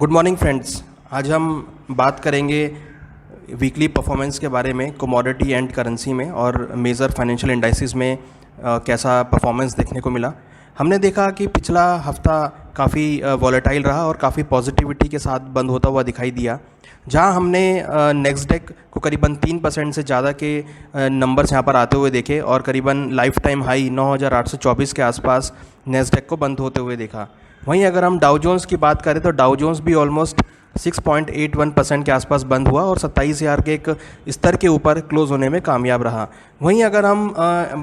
Good morning friends. आज हम बात करेंगे वीकली परफॉर्मेंस के बारे में कमोडिटी एंड करेंसी में और मेजर फाइनेंशियल इंडाइसिस में कैसा परफॉर्मेंस देखने को मिला। हमने देखा कि पिछला हफ्ता काफ़ी वॉलेटाइल रहा और काफ़ी पॉजिटिविटी के साथ बंद होता हुआ दिखाई दिया, जहां हमने नेस्डेक को करीबन 3% से ज़्यादा के नंबर्स यहां पर आते हुए देखे और करीबन लाइफ टाइम हाई 9,824 के आसपास नेस्डेक को बंद होते हुए देखा। वहीं अगर हम डाउ जोन्स की बात करें तो डाउ जोन्स भी ऑलमोस्ट 6.81% के आसपास बंद हुआ और 27,000 के एक स्तर के ऊपर क्लोज होने में कामयाब रहा। वहीं अगर हम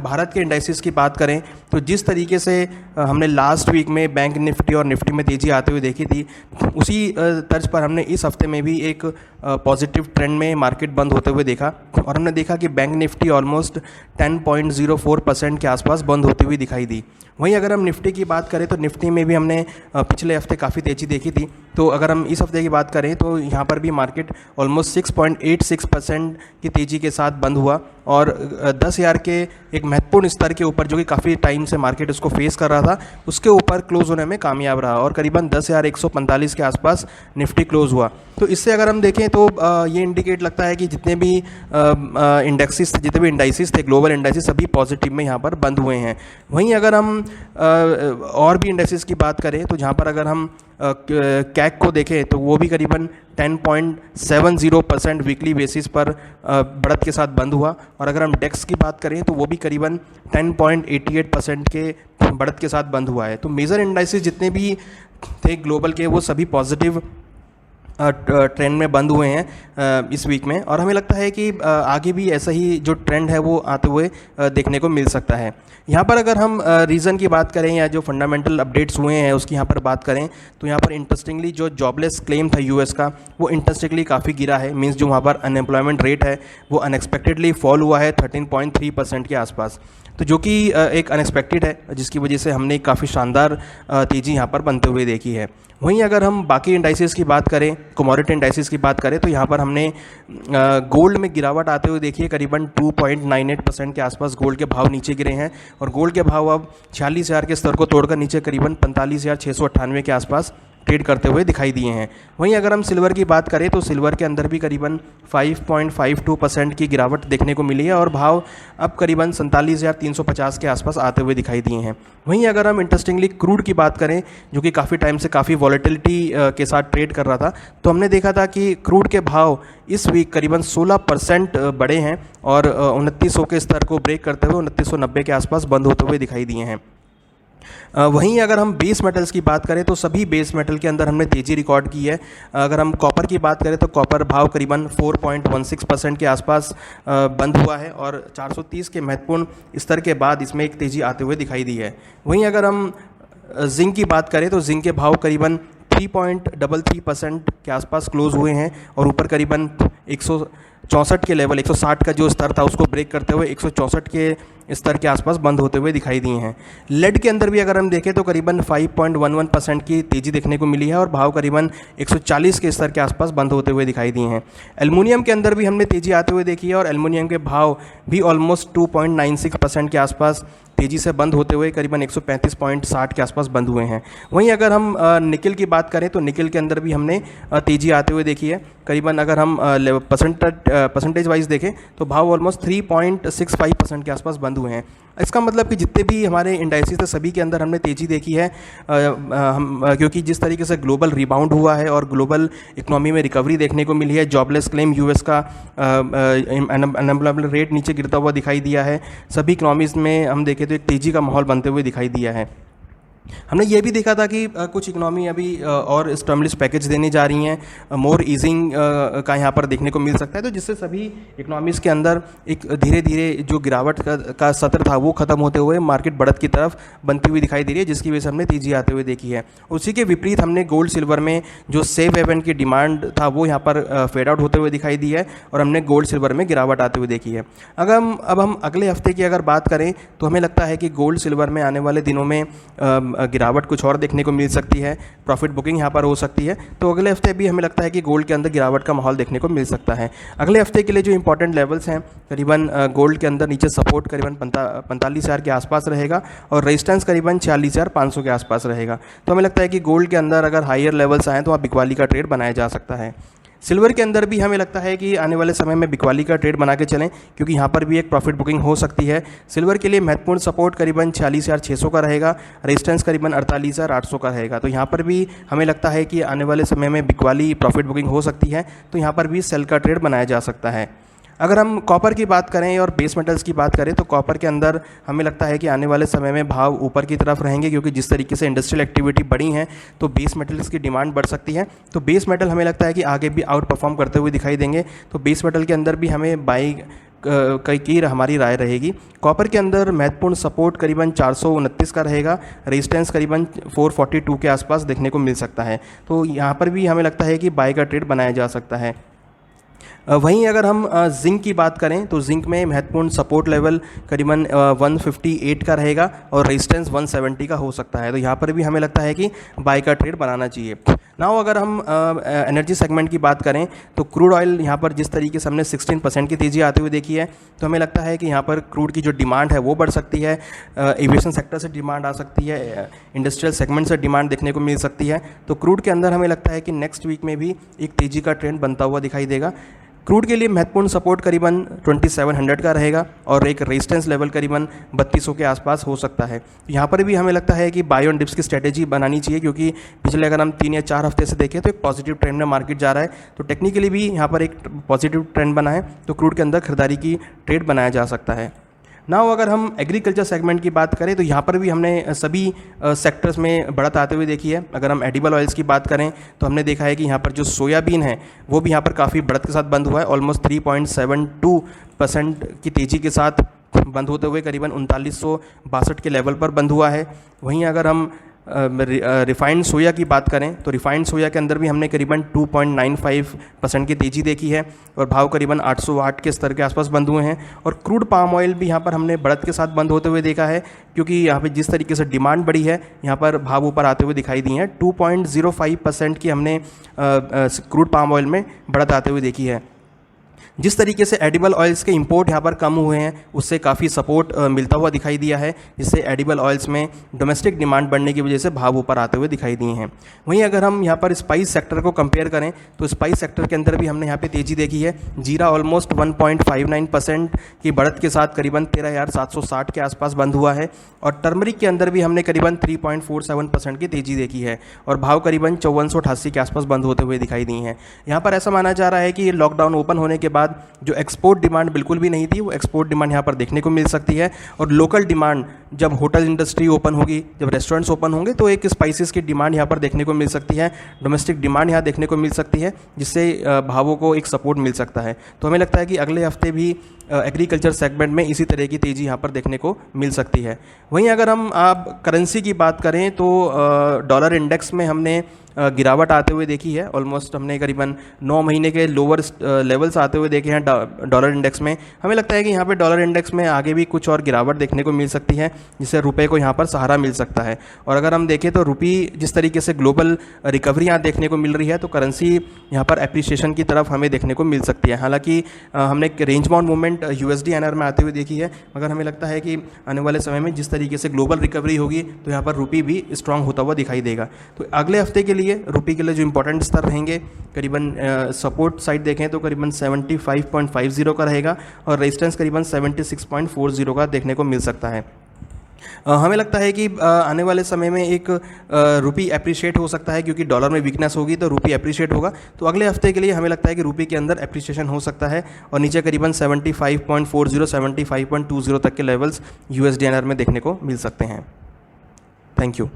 भारत के इंडाइसिस की बात करें तो जिस तरीके से हमने लास्ट वीक में बैंक निफ्टी और निफ्टी में तेज़ी आते हुए देखी थी, उसी तर्ज पर हमने इस हफ्ते में भी एक पॉजिटिव ट्रेंड में मार्केट बंद होते हुए देखा और हमने देखा कि बैंक निफ्टी ऑलमोस्ट 10.04% के आसपास बंद होती हुई दिखाई दी। वहीं अगर हम निफ्टी की बात करें तो निफ्टी में भी हमने पिछले हफ्ते काफ़ी तेज़ी देखी थी, तो अगर हम इस हफ्ते की बात करें तो यहाँ पर भी मार्केट ऑलमोस्ट 6.86% की तेज़ी के साथ बंद हुआ और 10,000 के एक महत्वपूर्ण स्तर के ऊपर, जो कि काफ़ी टाइम से मार्केट उसको फेस कर रहा था, उसके ऊपर क्लोज होने में कामयाब रहा और करीबन 10,145 के आसपास निफ्टी क्लोज हुआ। तो इससे अगर हम देखें तो ये इंडिकेट लगता है कि जितने भी इंडाइसिस थे, ग्लोबल इंडाइसिस, सभी पॉजिटिव में यहाँ पर बंद हुए हैं। वहीं अगर हम और भी इंडाइसिस की बात करें तो जहाँ पर अगर हम कैक को देखें तो वो भी करीबन 10.70% वीकली बेसिस पर बढ़त के साथ बंद हुआ और अगर हम डेक्स की बात करें तो वो भी करीबन 10.88% के बढ़त के साथ बंद हुआ है। तो मेजर इंडाइसिस जितने भी थे ग्लोबल के, वो सभी पॉजिटिव ट्रेंड में बंद हुए हैं इस वीक में और हमें लगता है कि आगे भी ऐसा ही जो ट्रेंड है वो आते हुए देखने को मिल सकता है। यहाँ पर अगर हम रीज़न की बात करें या जो फंडामेंटल अपडेट्स हुए हैं उसकी यहाँ पर बात करें तो यहाँ पर इंटरेस्टिंगली जो जॉबलेस क्लेम था यूएस का, वो इंटरेस्टिंगली काफ़ी गिरा है। मींस जो वहाँ पर अनएम्प्लॉयमेंट रेट है वो अनएक्सपेक्टेडली फॉल हुआ है 13.3% के आसपास, तो जो कि एक अनएक्सपेक्टेड है, जिसकी वजह से हमने काफ़ी शानदार तेज़ी यहाँ पर बनते हुए देखी है। वहीं अगर हम बाकी इंडाइसिस की बात करें, कमोडिटी इंडाइसिस की बात करें तो यहाँ पर हमने गोल्ड में गिरावट आते हुए देखी है। करीबन 2.98% के आसपास गोल्ड के भाव नीचे गिरे हैं और गोल्ड के भाव अब 46,000 के स्तर को तोड़कर नीचे करीबन 45,698 के आसपास ट्रेड करते हुए दिखाई दिए हैं। वहीं अगर हम सिल्वर की बात करें तो सिल्वर के अंदर भी करीबन 5.52% की गिरावट देखने को मिली है और भाव अब करीबन 47,350 के आसपास आते हुए दिखाई दिए हैं। वहीं अगर हम इंटरेस्टिंगली क्रूड की बात करें, जो कि काफ़ी टाइम से काफ़ी वॉलेटिलिटी के साथ ट्रेड कर रहा था, तो हमने देखा था कि क्रूड के भाव इस वीक करीबन 16% बढ़े हैं और 2900 के स्तर को ब्रेक करते हुए 2990 के आसपास बंद होते हुए दिखाई दिए हैं। वहीं अगर हम बेस मेटल्स की बात करें तो सभी बेस मेटल के अंदर हमने तेज़ी रिकॉर्ड की है। अगर हम कॉपर की बात करें तो कॉपर भाव करीबन 4.16% के आसपास बंद हुआ है और 430 के महत्वपूर्ण स्तर के बाद इसमें एक तेज़ी आते हुए दिखाई दी है। वहीं अगर हम जिंक की बात करें तो जिंक के भाव करीबन 3.33% के आसपास क्लोज हुए हैं और ऊपर करीबन 164 के लेवल, 160 का जो स्तर था उसको ब्रेक करते हुए 164 के स्तर के आसपास बंद होते हुए दिखाई दिए हैं। लेड के अंदर भी अगर हम देखें तो करीबन 5.11% की तेज़ी देखने को मिली है और भाव करीबन 140 के स्तर के आसपास बंद होते हुए दिखाई दिए हैं। एल्युमिनियम के अंदर भी हमने तेज़ी आते हुए देखी है और एल्युमिनियम के भाव भी ऑलमोस्ट 2.96% के आसपास तेज़ी से बंद होते हुए करीबन 135.60 के आसपास बंद हुए हैं। वहीं अगर हम निकल की बात करें तो निकल के अंदर भी हमने तेज़ी आते हुए देखी है। करीबन अगर हम परसेंटेज वाइज देखें तो भाव ऑलमोस्ट 3.65% के आसपास बंद हुए हैं। इसका मतलब कि जितने भी हमारे इंडाइसिस थे सभी के अंदर हमने तेज़ी देखी है, क्योंकि जिस तरीके से ग्लोबल रिबाउंड हुआ है और ग्लोबल इकोनॉमी में रिकवरी देखने को मिली है, जॉबलेस क्लेम यूएस का, अनएम्प्लॉयमेंट रेट नीचे गिरता हुआ दिखाई दिया है, सभी इकोनॉमीज़ में हम देखें तो एक तेज़ी का माहौल बनते हुए दिखाई दिया है। हमने ये भी देखा था कि कुछ इकोनॉमी अभी और स्टिमुलस पैकेज देने जा रही हैं, मोर ईजिंग का यहाँ पर देखने को मिल सकता है, तो जिससे सभी इकोनॉमीज़ के अंदर एक धीरे धीरे जो गिरावट का सत्र था वो ख़त्म होते हुए मार्केट बढ़त की तरफ बनती हुई दिखाई दे रही है, जिसकी वजह से हमने तेज़ी आते हुए देखी है। उसी के विपरीत हमने गोल्ड सिल्वर में जो सेफ हेवन की डिमांड था वो यहाँ पर फेड आउट होते हुए दिखाई दी है और हमने गोल्ड सिल्वर में गिरावट आते हुए देखी है। अब हम अगले हफ्ते की अगर बात करें तो हमें लगता है कि गोल्ड सिल्वर में आने वाले दिनों में गिरावट कुछ और देखने को मिल सकती है, प्रॉफिट बुकिंग यहाँ पर हो सकती है। तो अगले हफ्ते भी हमें लगता है कि गोल्ड के अंदर गिरावट का माहौल देखने को मिल सकता है। अगले हफ्ते के लिए जो इंपॉर्टेंट लेवल्स हैं, करीबन गोल्ड के अंदर नीचे सपोर्ट करीबन 45,000 के आसपास रहेगा और रेजिस्टेंस करीबन 46,500 के आसपास रहेगा। तो हमें लगता है कि गोल्ड के अंदर अगर हायर लेवल्स आएँ तो वहाँ बिकवाली का ट्रेड बनाया जा सकता है। सिल्वर के अंदर भी हमें लगता है कि आने वाले समय में बिकवाली का ट्रेड बना के चलें, क्योंकि यहाँ पर भी एक प्रॉफिट बुकिंग हो सकती है। सिल्वर के लिए महत्वपूर्ण सपोर्ट करीबन 46,600 का रहेगा, रेजिस्टेंस करीबन 48,800 का रहेगा। तो यहाँ पर भी हमें लगता है कि आने वाले समय में बिकवाली प्रॉफिट बुकिंग हो सकती है, तो यहाँ पर भी सेल का ट्रेड बनाया जा सकता है। अगर हम कॉपर की बात करें और बेस मेटल्स की बात करें तो कॉपर के अंदर हमें लगता है कि आने वाले समय में भाव ऊपर की तरफ रहेंगे, क्योंकि जिस तरीके से इंडस्ट्रियल एक्टिविटी बढ़ी है तो बेस मेटल्स की डिमांड बढ़ सकती है। तो बेस मेटल हमें लगता है कि आगे भी आउट परफॉर्म करते हुए दिखाई देंगे। तो बेस मेटल के अंदर भी हमें बाई की हमारी राय रहेगी। कॉपर के अंदर महत्वपूर्ण सपोर्ट करीबन 429 का रहेगा, रेजिस्टेंस करीबन 442 के आसपास देखने को मिल सकता है। तो यहाँ पर भी हमें लगता है कि बाई का ट्रेड बनाया जा सकता है। वहीं अगर हम जिंक की बात करें तो जिंक में महत्वपूर्ण सपोर्ट लेवल करीबन 158 का रहेगा और रेजिस्टेंस 170 का हो सकता है। तो यहाँ पर भी हमें लगता है कि बाई का ट्रेड बनाना चाहिए। नाउ अगर हम एनर्जी सेगमेंट की बात करें तो क्रूड ऑयल यहाँ पर जिस तरीके से हमने 16% की तेज़ी आते हुए देखी है, तो हमें लगता है कि यहाँ पर क्रूड की जो डिमांड है वो बढ़ सकती है, एविएशन सेक्टर से डिमांड आ सकती है, इंडस्ट्रियल सेगमेंट से डिमांड देखने को मिल सकती है। तो क्रूड के अंदर हमें लगता है कि नेक्स्ट वीक में भी एक तेज़ी का ट्रेंड बनता हुआ दिखाई देगा। क्रूड के लिए महत्वपूर्ण सपोर्ट करीबन 2700 का रहेगा और एक रेजिस्टेंस लेवल करीबन 3200 के आसपास हो सकता है। यहाँ पर भी हमें लगता है कि बाय ऑन डिप्स की स्ट्रेटेजी बनानी चाहिए, क्योंकि पिछले अगर हम 3 या 4 हफ्ते से देखें तो एक पॉजिटिव ट्रेंड में मार्केट जा रहा है। तो टेक्निकली भी यहाँ पर एक पॉजिटिव ट्रेंड बना है, तो क्रूड के अंदर खरीदारी की ट्रेड बनाया जा सकता है। नाउ अगर हम एग्रीकल्चर सेगमेंट की बात करें तो यहाँ पर भी हमने सभी सेक्टर्स में बढ़त आते हुए देखी है। अगर हम एडिबल ऑयल्स की बात करें तो हमने देखा है कि यहाँ पर जो सोयाबीन है वो भी यहाँ पर काफ़ी बढ़त के साथ बंद हुआ है, ऑलमोस्ट 3.72% की तेज़ी के साथ बंद होते हुए करीबन 3962 के लेवल पर बंद हुआ है। वहीं अगर हम रिफाइंड सोया की बात करें तो रिफाइंड सोया के अंदर भी हमने करीबन 2.95% की तेज़ी देखी है और भाव करीबन 808 के स्तर के आसपास बंद हुए हैं। और क्रूड पाम ऑयल भी यहाँ पर हमने बढ़त के साथ बंद होते हुए देखा है, क्योंकि यहाँ पे जिस तरीके से डिमांड बढ़ी है यहाँ पर भाव ऊपर आते हुए दिखाई दी हैं। 2.05% की हमने क्रूड पाम ऑयल में बढ़त आते हुए देखी है। जिस तरीके से एडिबल ऑयल्स के इंपोर्ट यहाँ पर कम हुए हैं उससे काफ़ी सपोर्ट मिलता हुआ दिखाई दिया है, जिससे एडिबल ऑयल्स में डोमेस्टिक डिमांड बढ़ने की वजह से भाव ऊपर आते हुए दिखाई दिए हैं। वहीं अगर हम यहाँ पर स्पाइस सेक्टर को कंपेयर करें तो स्पाइस सेक्टर के अंदर भी हमने यहाँ पे तेज़ी देखी है। जीरा ऑलमोस्ट 1.59% की बढ़त के साथ करीबन 13,760 के आसपास बंद हुआ है और टर्मरिक के अंदर भी हमने करीबन 3.47% की तेज़ी देखी है और भाव करीबन 5488 के आसपास बंद होते हुए दिखाई दी हैं। यहाँ पर ऐसा माना जा रहा है कि लॉकडाउन ओपन होने के बाद जो एक्सपोर्ट डिमांड बिल्कुल भी नहीं थी वो एक्सपोर्ट डिमांड यहाँ पर देखने को मिल सकती है और लोकल डिमांड जब होटल इंडस्ट्री ओपन होगी, जब रेस्टोरेंट्स ओपन होंगे तो एक स्पाइसेस की डिमांड यहाँ पर देखने को मिल सकती है, डोमेस्टिक डिमांड यहाँ देखने को मिल सकती है, जिससे भावों को एक सपोर्ट मिल सकता है। तो हमें लगता है कि अगले हफ्ते भी एग्रीकल्चर सेगमेंट में इसी तरह की तेज़ी यहाँ पर देखने को मिल सकती है। वहीं अगर हम आप करेंसी की बात करें तो डॉलर इंडेक्स में हमने गिरावट आते हुए देखी है। ऑलमोस्ट हमने करीबन 9 महीने के लोअर लेवल्स आते हुए देखे हैं डॉलर इंडेक्स में। हमें लगता है कि यहाँ पे डॉलर इंडेक्स में आगे भी कुछ और गिरावट देखने को मिल सकती है, जिससे रुपए को यहाँ पर सहारा मिल सकता है। और अगर हम देखें तो रुपी जिस तरीके से ग्लोबल रिकवरी यहाँ देखने को मिल रही है तो करेंसी यहाँ पर एप्रिसिएशन की तरफ हमें देखने को मिल सकती है। हालाँकि हमने एक रेंज बाउंड मूवमेंट USD/INR में आते हुए देखी है, मगर हमें लगता है कि आने वाले समय में जिस तरीके से ग्लोबल रिकवरी होगी तो यहाँ पर रुपी भी स्ट्रांग होता हुआ दिखाई देगा। तो अगले हफ्ते के लिए रुपी के लिए जो इंपॉर्टेंट स्तर रहेंगे करीबन सपोर्ट साइड देखें तो करीबन 75.50 का रहेगा और रेजिस्टेंस करीबन 76.40 का देखने को मिल सकता है। हमें लगता है कि आने वाले समय में एक रुपी एप्रिशिएट हो सकता है, क्योंकि डॉलर में वीकनेस होगी तो रुपी एप्रिशिएट होगा। तो अगले हफ्ते के लिए हमें लगता है कि रुपी के अंदर एप्रिशिएशन हो सकता है और नीचे करीबन 75.40 75.20 तक के लेवल्स USD/INR में देखने को मिल सकते हैं। Thank you.